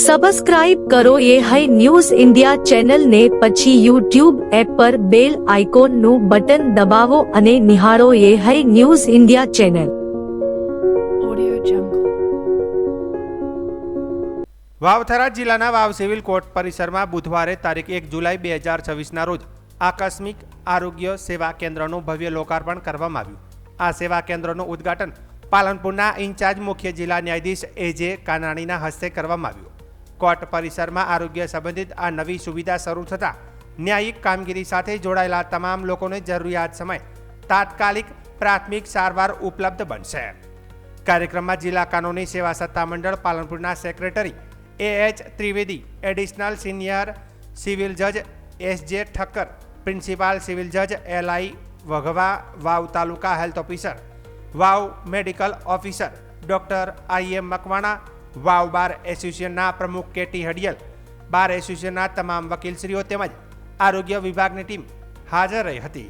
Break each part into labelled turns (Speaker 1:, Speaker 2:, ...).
Speaker 1: Subscribe કરો એ હૈ news India ચેનલને, પછી યુટ્યુબ એપ પર બેલ આઇકોનનું બટન દબાવો અને નિહાળો એ હૈ ન્યૂઝ ઇન્ડિયા ચેનલ.
Speaker 2: વાવથરા જિલ્લાના વાવ સિવિલ કોર્ટ પરિસરમાં બુધવારે તારીખ 1 જુલાઈ 2026ના રોજ આકસ્મિક આરોગ્ય સેવા કેન્દ્રનું ભવ્ય લોકાર્પણ કરવામાં આવ્યું. આ સેવા કેન્દ્રનું ઉદ્ઘાટન પાલનપુરના ઇન્ચાર્જ મુખ્ય જિલ્લા ન્યાયાધીશ એજે કાનાણીના હસ્તે કરવામાં આવ્યું. કોર્ટ પરિસરમાં આરોગ્ય સંબંધિત આ નવી સુવિધા શરૂ થતાં ન્યાયિક કામગીરી સાથે જોડાયેલા તમામ લોકોને જરૂરિયાત સમયે તાત્કાલિક પ્રાથમિક સારવાર ઉપલબ્ધ બનશે. કાર્યક્રમમાં જિલ્લા કાનૂની સેવા સત્તામંડળ પાલનપુરના secretary AH Trivedi, additional senior civil જજ SJ ઠક્કર, પ્રિન્સિપાલ સિવિલ જજ LI Vaghwa, Vav taluka health officer, Vav medical officer doctor IM Makwana, Vav bar એસોસિએશનના પ્રમુખ KT હડિયલ, બાર એસોસિએશનના તમામ વકીલશ્રીઓ તેમજ આરોગ્ય વિભાગની ટીમ હાજર રહી હતી.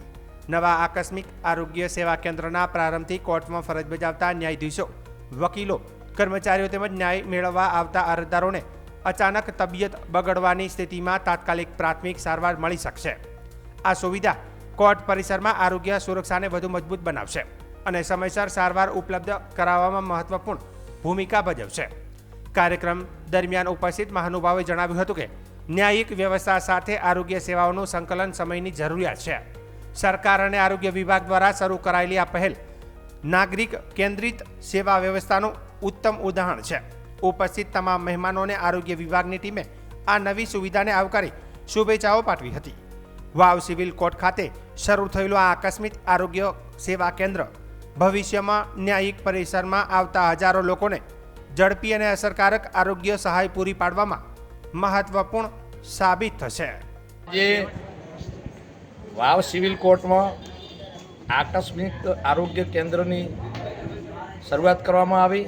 Speaker 2: નવા આકસ્મિક આરોગ્ય સેવા કેન્દ્રના પ્રારંભથી કોર્ટમાં ફરજ બજાવતા ન્યાયાધીશો, વકીલો, કર્મચારીઓ તેમજ ન્યાય મેળવવા આવતા અરજદારોને અચાનક તબિયત બગડવાની સ્થિતિમાં તાત્કાલિક પ્રાથમિક સારવાર મળી શકશે. આ સુવિધા કોર્ટ પરિસરમાં આરોગ્ય સુરક્ષાને વધુ મજબૂત બનાવશે અને સમયસર સારવાર ઉપલબ્ધ કરાવવામાં મહત્વપૂર્ણ ભૂમિકા ભજવશે. કાર્યક્રમ દરમિયાન ઉપસ્થિત મહાનુભાવોએ જણાવ્યું હતું કે ન્યાયિક વ્યવસ્થા સાથે આરોગ્ય સેવાઓનું સંકલન સમયની જરૂરિયાત છે. સરકાર અને આરોગ્ય વિભાગ દ્વારા શરૂ કરાયેલી આ પહેલ નાગરિક કેન્દ્રિત સેવા વ્યવસ્થાનું ઉત્તમ ઉદાહરણ છે. ઉપસ્થિત તમામ મહેમાનોને આરોગ્ય વિભાગની ટીમે આ નવી સુવિધાને આવકારી શુભેચ્છાઓ પાઠવી હતી. વાવ સિવિલ કોર્ટ ખાતે શરૂ થયેલું આ આકસ્મિક આરોગ્ય સેવા કેન્દ્ર ભવિષ્યમાં ન્યાયિક પરિસરમાં આવતા હજારો લોકોને ઝડપી અને અસરકારક આરોગ્ય સહાય પૂરી પાડવામાં મહત્વપૂર્ણ સાબિત થશે.
Speaker 3: જે વાવ સિવિલ કોર્ટમાં આકસ્મિક આરોગ્ય કેન્દ્રની શરૂઆત કરવામાં આવી,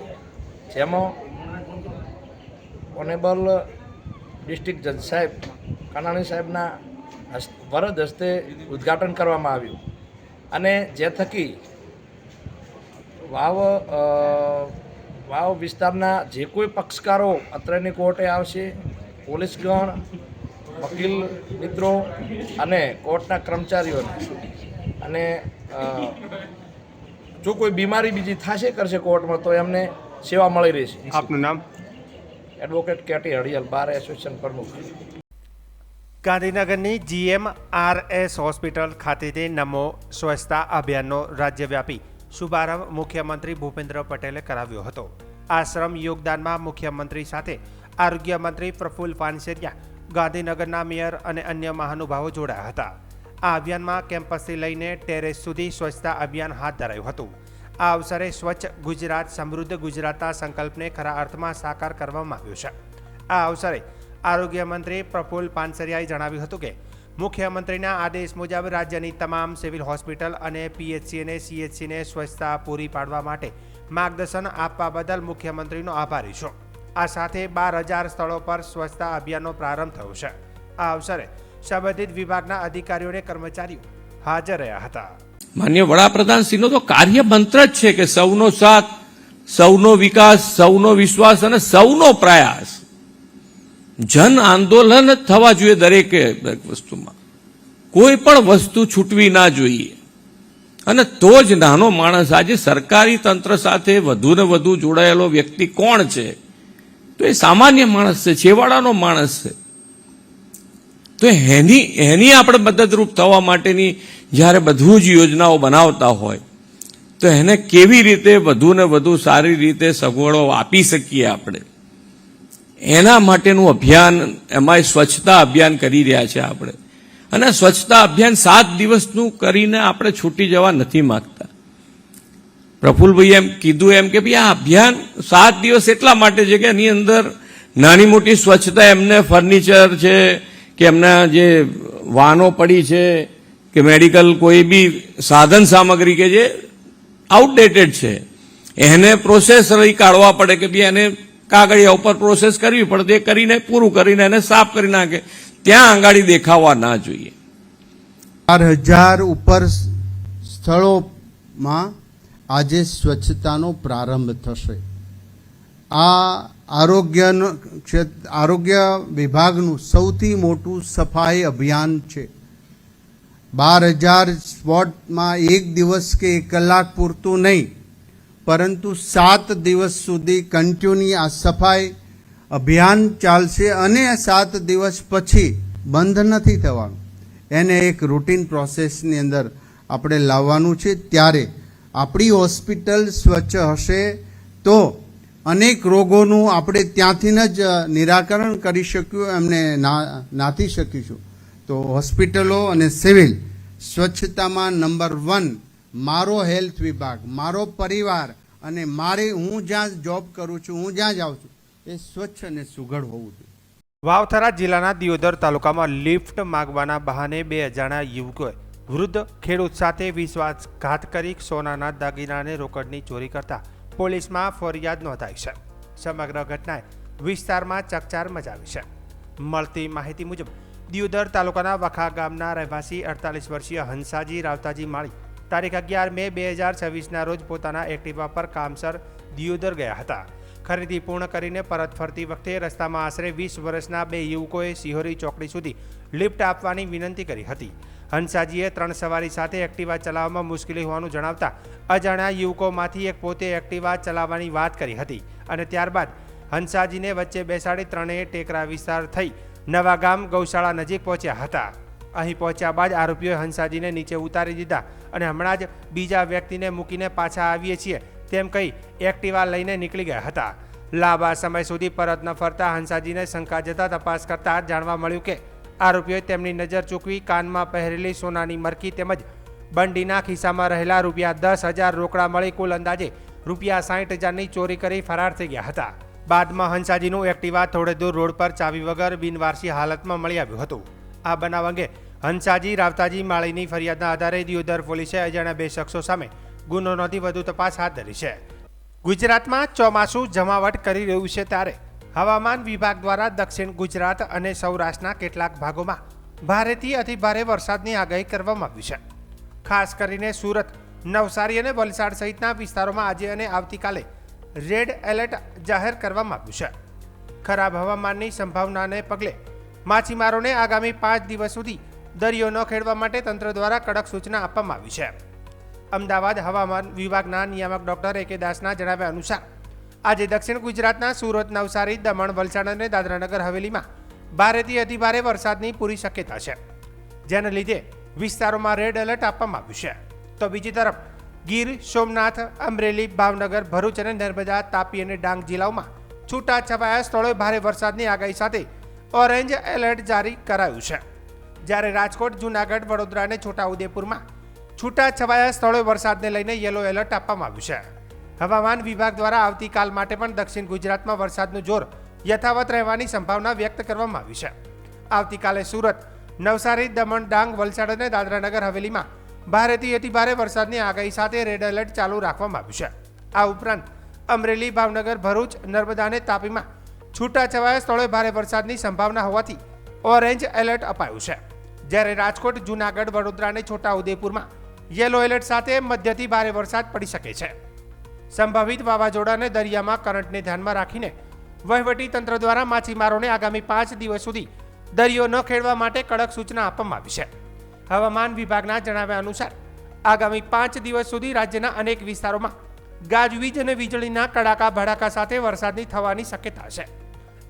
Speaker 3: જેમાં ઓનેબલ ડિસ્ટ્રિક્ટ જજ સાહેબ કાનાણી સાહેબના વરદ હસ્તે ઉદ્ઘાટન કરવામાં આવ્યું અને જે થકી વાવ વિસ્તારના જે કોઈ પક્ષકારો અત્રેની કોર્ટે આવશે, પોલીસગણ, વકીલ મિત્રો અને કોર્ટના કર્મચારીઓને અને જો કોઈ બીમારી બીજી થશે કરશે કોર્ટમાં તો એમને સેવા મળી રહેશે.
Speaker 2: આપનું નામ?
Speaker 3: Advocate KT Hadiyal, bar association પ્રમુખ.
Speaker 2: ગાંધીનગરની GMRS હોસ્પિટલ ખાતેથી નમો સ્વચ્છતા અભિયાનનો રાજ્યવ્યાપી શુભારંભ મુખ્યમંત્રી ભૂપેન્દ્ર પટેલે કરાવ્યો હતો. આ શ્રમ યોગદાનમાં મુખ્યમંત્રી સાથે આરોગ્ય મંત્રી પ્રફુલ્લ પાનસેરિયા, ગાંધીનગરના મેયર અને અન્ય મહાનુભાવો જોડાયા હતા. આ અભિયાનમાં કેમ્પસથી લઈને ટેરેસ સુધી સ્વચ્છતા અભિયાન હાથ ધરાયું હતું. આ અવસરે સ્વચ્છ ગુજરાત સમૃદ્ધ ગુજરાતના સંકલ્પને ખરા અર્થમાં સાકાર કરવામાં આવ્યો છે. આ અવસરે આરોગ્ય મંત્રી પ્રફુલ્લ પાનસેરિયાએ જણાવ્યું હતું કે મુખ્યમંત્રીના આદેશ મુજબ રાજ્યની તમામ સિવિલ હોસ્પિટલ અને PHC અને CHCને સ્વચ્છતા પૂરી પાડવા માટે માર્ગદર્શન આપવા બદલ મુખ્યમંત્રીનો આભારી છું. આ સાથે 12,000 સ્થળો પર સ્વચ્છતા અભિયાનનો પ્રારંભ થયો છે. આ અવસરે સંબંધિત વિભાગના અધિકારીઓ અને કર્મચારીઓ હાજર રહ્યા હતા.
Speaker 4: માન્ય વડાપ્રધાનશ્રીનો તો કાર્ય મંત્ર જ છે કે સૌનો સાથ, સૌનો વિકાસ, સૌનો વિશ્વાસ અને સૌનો પ્રયાસ. જન આંદોલન જ થવા જોઈએ દરેક વસ્તુમાં. કોઈ પણ વસ્તુ છૂટવી ના જોઈએ અને તો જ નાનો માણસ, આજે સરકારી તંત્ર સાથે વધુ ને વધુ જોડાયેલો વ્યક્તિ કોણ છે? તો એ સામાન્ય માણસ છે, છેવાડાનો માણસ છે. તો એની આપણે મદદરૂપ થવા માટેની જ્યારે બધું જ યોજનાઓ બનાવતા હોય તો એને કેવી રીતે વધુ ને વધુ સારી રીતે સગવડો આપી શકીએ આપણે, એના માટેનું અભિયાન, એમાં સ્વચ્છતા અભિયાન કરી રહ્યા છે આપણે. અને સ્વચ્છતા અભિયાન 7 દિવસનું કરીને આપણે છૂટી જવા નથી માંગતા. પ્રફુલ્લભાઈ એમ કીધું એમ કે ભાઈ આ અભિયાન 7 દિવસ એટલા માટે છે કે એની અંદર નાની મોટી સ્વચ્છતા, એમને ફર્નિચર છે કે એમના જે વાહનો પડી છે કે મેડિકલ કોઈ બી સાધન સામગ્રી કે જે આઉટડેટેડ છે એને પ્રોસેસ કાઢવા પડે કે ભાઈ એને કાગળિયા ઉપર પ્રોસેસ કરવી પડે, તે કરીને પૂરું કરીને એને સાફ કરી નાખે, ત્યાં આંગાડી દેખાવા ના જોઈએ.
Speaker 5: 4,000 ઉપર સ્થળોમાં આજે સ્વચ્છતાનો પ્રારંભ થશે. આ આરોગ્ય વિભાગનું સૌથી મોટું સફાઈ અભિયાન છે. 12,000 સ્પોટમાં એક દિવસ કે 1 કલાક પૂરતું નહીં, પરંતુ 7 દિવસ સુધી કન્ટિન્યુ આ સફાઈ અભિયાન ચાલશે અને 7 દિવસ પછી બંધ નથી થવાનું. એને એક રૂટીન પ્રોસેસની અંદર આપણે લાવવાનું છે. ત્યારે આપણી હોસ્પિટલ સ્વચ્છ હશે તો અનેક રોગોનું આપણે ત્યાંથી જ નિરાકરણ કરી શક્યું, એમને નાથી શકીશું. તો હોસ્પિટલો અને સિવિલ સ્વચ્છતામાં નંબર 1 મારો હેલ્થ વિભાગ, મારો પરિવાર અને હું જ્યાં જોબ કરું છું, હું જ્યાં જાઉં છું એ સ્વચ્છ અને સુઘડ હોવું જોઈએ.
Speaker 2: વાવથરા જિલ્લાના દિયોદર તાલુકામાં લિફ્ટ માગવાના બહાને 2 અજાણ્યા યુવકોએ વૃદ્ધ ખેડૂત સાથે વિશ્વાસઘાત કરી સોનાના દાગીનાને રોકડની ચોરી કરતા પોલીસમાં ફરિયાદ નોંધાઈ છે. સમગ્ર ઘટનાએ વિસ્તારમાં ચકચાર મચાવી છે. મળતી માહિતી મુજબ દિયોદર તાલુકાના વખા ગામના રહેવાસી 48 વર્ષીય હંસાજી રાવતાજી માળી તારીખ 11 મે 2026ના રોજ પોતાના એક્ટિવા પર કામસર દિયોદર ગયા હતા. ખરીદી પૂર્ણ કરીને પરત ફરતી વખતે રસ્તામાં આશરે 20 વર્ષના 2 યુવકોએ સિહોરી ચોકડી સુધી લિફ્ટ આપવાની વિનંતી કરી હતી. હંસાજીએ 3 સવારી સાથે એક્ટિવા ચલાવવામાં મુશ્કેલી હોવાનું જણાવતા અજાણ્યા યુવકોમાંથી એક પોતે એક્ટિવા ચલાવવાની વાત કરી હતી અને ત્યારબાદ હંસાજીને વચ્ચે બેસાડી ત્રણેય ટેકરા વિસ્તાર થઈ નવા ગામ ગૌશાળા નજીક પહોંચ્યા હતા. અહીં પહોંચ્યા બાદ આરોપીઓએ હંસાજીને નીચે ઉતારી દીધા અને હમણાં જ બીજા વ્યક્તિને મૂકીને પાછા આવીએ છીએ તેમ કહી એક્ટિવા લઈને નીકળી ગયા હતા. લાંબા સમય સુધી પરત ન ફરતા હંસાજીને શંકા જતા તપાસ કરતા જાણવા મળ્યું કે આરોપીઓએ તેમની નજર ચૂકવી કાનમાં પહેરેલી સોનાની મરકી તેમજ બંડીના ખિસ્સામાં રહેલા ₹10,000 રોકડા મળી કુલ અંદાજે ₹60,000ની ચોરી કરી ફરાર થઈ ગયા હતા. બાદમાં હંસાજીનું એક્ટિવા થોડે દૂર રોડ પર ચાવી વગર બિનવારસી હાલતમાં મળી આવ્યું હતું. આ બનાવ અંગે હંસાજી રાવતાજી માળીની ફરિયાદના આધારે દિયોદર પોલીસે અજાણ્યા 2 શખ્સો સામે ગુનો નોંધી વધુ તપાસ હાથ ધરી છે. ગુજરાતમાં ચોમાસું જમાવટ કરી રહ્યું છે ત્યારે હવામાન વિભાગ દ્વારા દક્ષિણ ગુજરાત અને સૌરાષ્ટ્રના કેટલાક ભાગોમાં ભારેથી અતિભારે વરસાદની આગાહી કરવામાં આવી છે. ખાસ કરીને સુરત, નવસારી અને વલસાડ સહિતના વિસ્તારોમાં આજે અને આવતીકાલે રેડ એલર્ટ જાહેર કરવામાં આવ્યું છે. ખરાબ હવામાનની સંભાવનાને પગલે માછીમારોને આગામી 5 દિવસ સુધી દરિયો ન ખેડવા માટે તંત્ર દ્વારા કડક સૂચના આપવામાં આવી છે. અમદાવાદ હવામાન વિભાગના નિયામક ડોક્ટર A.K. દાસના જણાવ્યા અનુસાર આજે દક્ષિણ ગુજરાતના સુરત, નવસારી, દમણ, વલસાડ અને દાદરાનગર હવેલીમાં ભારેથી અતિભારે વરસાદની પૂરી શક્યતા છે, જેને લીધે વિસ્તારોમાં રેડ એલર્ટ આપવામાં આવ્યું છે. તો બીજી તરફ ગીર, સોમનાથ, અમરેલી, ભાવનગર, ભરૂચ અને નર્મદા, તાપી અને ડાંગ જિલ્લાઓમાં છૂટાછવાયા સ્થળોએ ભારે વરસાદની આગાહી સાથે ઓરેન્જ એલર્ટ જારી કરાયું છે. જ્યારે રાજકોટ, જૂનાગઢ, વડોદરા અને છોટાઉદેપુરમાં છૂટાછવાયા સ્થળોએ વરસાદને લઈને યલો એલર્ટ આપવામાં આવ્યું છે. હવામાન વિભાગ દ્વારા આવતીકાલ માટે પણ દક્ષિણ ગુજરાતમાં વરસાદનું જોર યથાવત રહેવાની સંભાવના વ્યક્ત કરવામાં આવી છે. આવતીકાલે સુરત, નવસારી, દમણ, ડાંગ, વલસાડ અને દાદરાનગર હવેલીમાં ભારેથી અતિભારે વરસાદની આગાહી સાથે રેડ એલર્ટ ચાલુ રાખવામાં આવ્યું છે. આ ઉપરાંત અમરેલી, ભાવનગર, ભરૂચ, નર્મદા અને તાપીમાં છૂટાછવાયા સ્થળોએ ભારે વરસાદની સંભાવના હોવાથી ઓરેન્જ એલર્ટ અપાયું છે. જ્યારે રાજકોટ, જૂનાગઢ, વડોદરા અને છોટાઉદેપુરમાં યલો એલર્ટ સાથે મધ્યથી ભારે વરસાદ પડી શકે છે. સંભવિત વાવાઝોડા અને દરિયામાં કરંટને ધ્યાનમાં રાખીને વહીવટી તંત્ર દ્વારા માછીમારોને આગામી 5 દિવસ સુધી દરિયો ન ખેડવા માટે કડક સૂચના આપવામાં આવી છે. હવામાન વિભાગના જણાવ્યા અનુસાર આગામી 5 દિવસ સુધી રાજ્યના અનેક વિસ્તારોમાં ગાજવીજ અને વીજળીના કડાકા ભડાકા સાથે વરસાદની થવાની શક્યતા છે.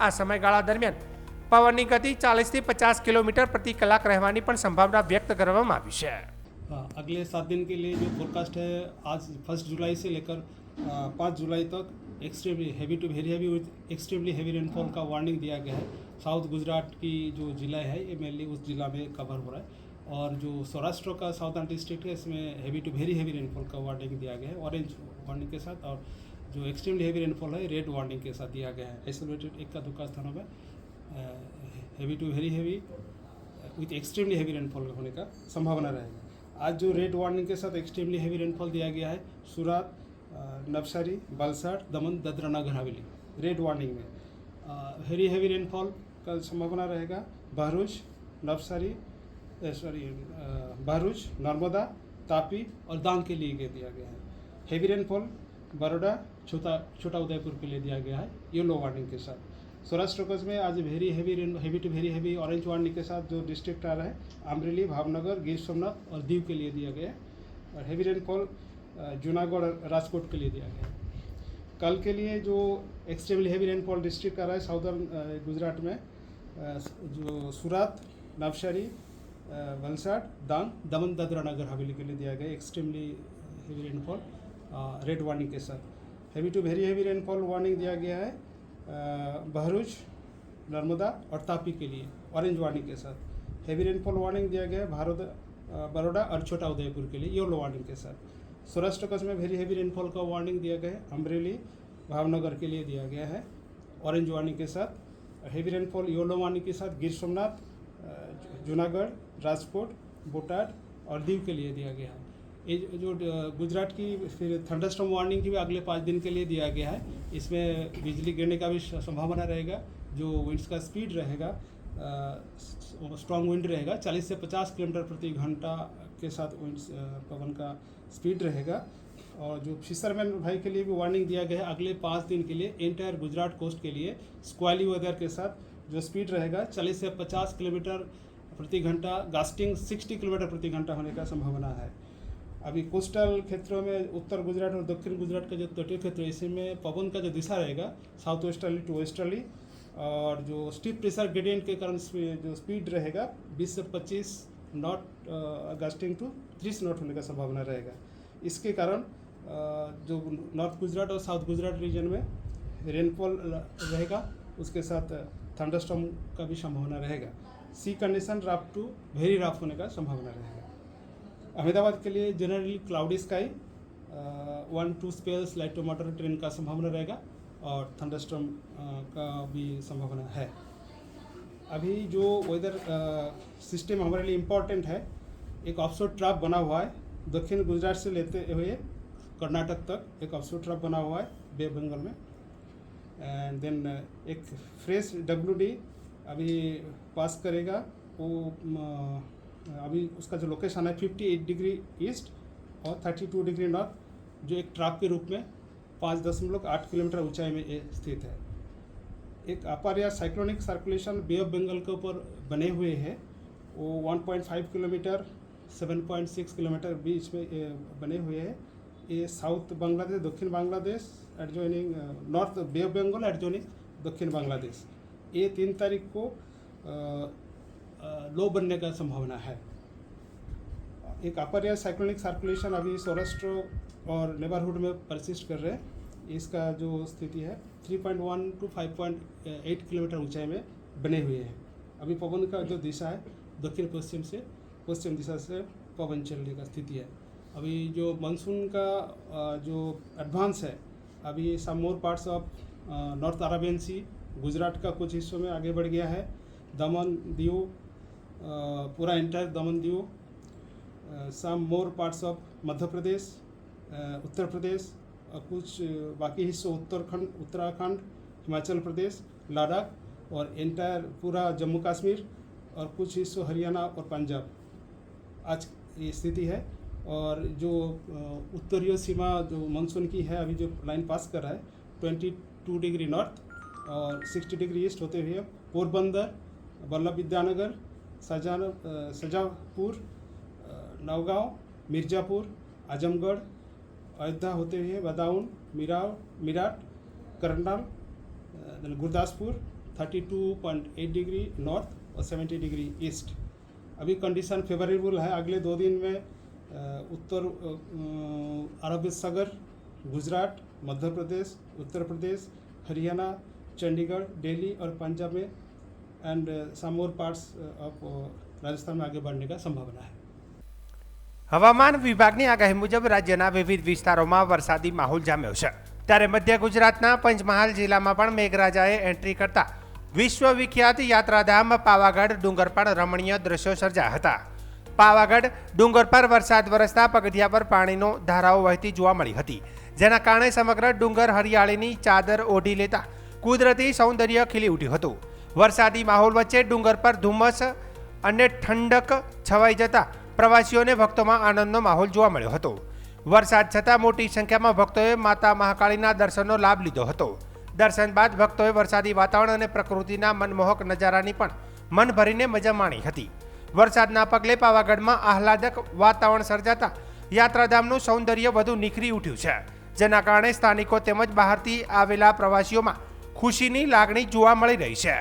Speaker 2: આ સમયગાળા દરમિયાન પવનની ગતિ 40 થી 50 કિલોમીટર प्रति कलाक रहने की संभावना व्यक्त કરવામાં આવી છે.
Speaker 6: अगले 7 दिन के लिए जो फोरकास्ट है आज 1 जुलाई से लेकर 5 जुलाई तक extremely heavy to very heavy with extremely heavy rainfall का वार्निंग दिया गया है. साउथ गुजरात की जो ज़िला है ये मेनली उस ज़िला में कवर हो रहा है और जो सौराष्ट्र का साउदर्न डिस्ट्रिक्ट है इसमें heavy to very heavy rainfall का वार्निंग दिया गया है ऑरेंज वार्निंग के साथ, और जो एक्सट्रीमली हेवी रेनफॉल है रेड वार्निंग के साथ दिया गया है. आइसोलेटेड 1-2 स्थानों में heavy to very heavy with extremely heavy rainfall होने का संभावना रहेगा. आज जो रेड वार्निंग के साथ एक्सट्रीमली हेवी रेनफॉल दिया गया है सूरत, नवसारी, वलसाड, दमन, दादरा नगर हवेली रेड वार्निंग में. वेरी हेवी रेनफॉल का संभावना रहेगा भरूच, नवसारी, भरूच, नर्मदा, तापी और डांग के लिए दिया गया है. हेवी रेनफॉल बड़ौदा छोटा उदयपुर के लिए दिया गया है येलो वार्निंग के साथ। सौराष्ट्र कच्छ में आज heavy to very heavy orange warning के साथ जो डिस्ट्रिक्ट आ रहा है अमरेली, भावनगर, गिर सोमनाथ और दीव के लिए दिया गया है। और हेवी रेनफॉल जूनागढ़ और राजकोट के लिए दिया गया है। कल के लिए जो एक्सट्रीमली हेवी रेनफॉल डिस्ट्रिक्ट आ रहा है साउदर्न गुजरात में जो सूरत, नवसारी, वलसाड, डांग, दमन, दादरा नगर हवेली के लिए दिया गया extremely heavy rainfall red warning के साथ। Heavy to very heavy rainfall warning दिया गया है बहरूच, नर्मदा और तापी के लिए ऑरेंज वार्निंग के साथ। हेवी रेनफॉल वार्निंग दिया गया है बड़ौदा और छोटा उदयपुर के लिए येलो वार्निंग के साथ। सौराष्ट्र कच्छ में वेरी हेवी रेनफॉल का वार्निंग दिया गया है अमरेली, भावनगर के लिए दिया गया है ऑरेंज वार्निंग के साथ। हेवी रेनफॉल येलो वार्निंग के साथ गिर सोमनाथ, जूनागढ़, राजकोट, बोटाड और दीव के लिए दिया गया है। ये जो गुजरात की फिर थंडरस्टॉर्म वार्निंग की भी अगले 5 दिन के लिए दिया गया है। इसमें बिजली गिरने का भी संभावना रहेगा। जो विंड्स का स्पीड रहेगा स्ट्रॉन्ग विंड रहेगा 40 से 50 किलोमीटर प्रति घंटा के साथ विंड्स पवन का स्पीड रहेगा। और जो फिशरमैन भाई के लिए भी वार्निंग दिया गया है अगले 5 दिन के लिए एंटायर गुजरात कोस्ट के लिए स्क्वाली वेदर के साथ जो स्पीड रहेगा 40 से 50 किलोमीटर प्रति घंटा, गास्टिंग 60 किलोमीटर प्रति घंटा होने का संभावना है। अभी कोस्टल क्षेत्रों में उत्तर गुजरात और दक्षिण गुजरात का जो तटीय क्षेत्र है इसमें पवन का जो दिशा रहेगा साउथ वेस्टर्ली टू वेस्टर्ली और जो स्टीप प्रेशर ग्रेडियंट के कारण जो स्पीड रहेगा 20 से 25 नॉट गास्टिंग टू 30 नॉट होने का संभावना रहेगा। इसके कारण जो नॉर्थ गुजरात और साउथ गुजरात रीजन में रेनफॉल रहेगा उसके साथ थंडरस्टॉर्म का भी संभावना रहेगा। Sea condition rough to very rough होने का संभावना रहेगा। अहमदाबाद के लिए generally cloudy sky 1-2 spells light to moderate rain का संभावना रहेगा और थंडरस्टॉर्म का भी संभावना है। अभी जो वेदर सिस्टम हमारे लिए इम्पोर्टेंट है, एक ऑफशोर ट्रफ बना हुआ है दक्षिण गुजरात से लेते हुए कर्नाटक तक एक ऑफशोर ट्रफ बना हुआ है बे ऑफ बंगाल में। एंड देन एक फ्रेश WD अभी पास करेगा वो अभी उसका जो लोकेशन है 58 डिग्री ईस्ट और 32 डिग्री नॉर्थ जो एक ट्रफ के रूप में 5.8 किलोमीटर ऊंचाई में ये स्थित है। एक अपर या cyclonic circulation bay of Bengal के ऊपर बने हुए हैं वो 1.5 किलोमीटर 7.6 किलोमीटर बीच में बने हुए हैं। ये साउथ बांग्लादेश, दक्षिण Bangladesh adjoining north bay of Bengal adjoining दक्षिण बांग्लादेश, ये 3 तारीख को लो बनने का संभावना है। एक अपर या साइक्लोनिक सर्कुलेशन अभी सौराष्ट्र और नेबरहुड में परसिस्ट कर रहे हैं। इसका जो स्थिति है 3.1 to 5.8 किलोमीटर ऊंचाई में बने हुए हैं। अभी पवन का जो दिशा है दक्षिण पश्चिम से पश्चिम दिशा से पवन चलने का स्थिति है। अभी जो मानसून का जो एडवांस है अभी सम more parts of north Arabian सी गुजरात का कुछ हिस्सों में आगे बढ़ गया है। दमन दीव पूरा entire Daman Diu, some more parts of Madhya Pradesh, Uttar Pradesh और कुछ बाकी हिस्सों उत्तराखंड, हिमाचल प्रदेश, लद्दाख और इंटायर पूरा जम्मू कश्मीर और कुछ हिस्सों हरियाणा और पंजाब आज ये स्थिति है। और जो उत्तरीय सीमा जो मानसून की है अभी जो लाइन पास कर रहा है 22 डिग्री नॉर्थ और 60 डिग्री ईस्ट होते हुए पोरबंदर, वल्लभ विद्यानगर, शाजापुर, नौगांव, मिर्ज़ापुर, आजमगढ़, अयोध्या होते हुए बदाऊन, मीरठ, करनाल, गुरदासपुर 32.8 डिग्री नॉर्थ और 70 डिग्री ईस्ट। अभी कंडीशन फेवरेबल है। अगले 2 दिन में उत्तर अरब सागर, गुजरात, मध्य प्रदेश, उत्तर प्रदेश, हरियाणा, चंडीगढ़, दिल्ली और पंजाब में and some more parts of Rajasthan में आगे बढ़ने का संभावना है।
Speaker 2: હવામાન વિભાગની આગાહી મુજબ રાજ્યના વિવિધ વિસ્તારોમાં વરસાદી માહોલ જામ્યો છે, ત્યારે મધ્ય ગુજરાતના પંચમહાલ જિલ્લામાં પણ મેઘરાજાએ એન્ટ્રી કરતા વિશ્વવિખ્યાત યાત્રાધામ પાવાગઢ ડુંગર પર રમણીય દ્રશ્યો સર્જાયા હતા। પાવાગઢ ડુંગર પર વરસાદ વરસતા પગથિયા પર પાણીનો ધારાઓ વહેતી જોવા મળી હતી, જેના કારણે સમગ્ર ડુંગર હરિયાળીની ચાદર ઓઢી લેતા કુદરતી સૌંદર્ય ખીલી ઉઠ્યું હતું। વરસાદી માહોલ વચ્ચે ડુંગર પર ધુમ્મસ અને ઠંડક છવાઈ જતા પ્રવાસીઓને ભક્તોમાં આનંદનો માહોલ જોવા મળ્યો હતો। વરસાદ છતાં મોટી સંખ્યામાં ભક્તોએ માતા મહાકાળીના દર્શનનો લાભ લીધો હતો. દર્શન બાદ ભક્તોએ વરસાદી વાતાવરણ અને પ્રકૃતિના મનમોહક નજારાની પણ મન ભરીને મજા માણી હતી. વરસાદના પગલે પાવાગઢમાં આહલાદક વાતાવરણ સર્જાતા યાત્રાધામનું સૌંદર્ય વધુ નિખરી ઉઠ્યું છે, જેના કારણે સ્થાનિકો તેમજ બહારથી આવેલા પ્રવાસીઓમાં ખુશીની લાગણી જોવા મળી રહી છે.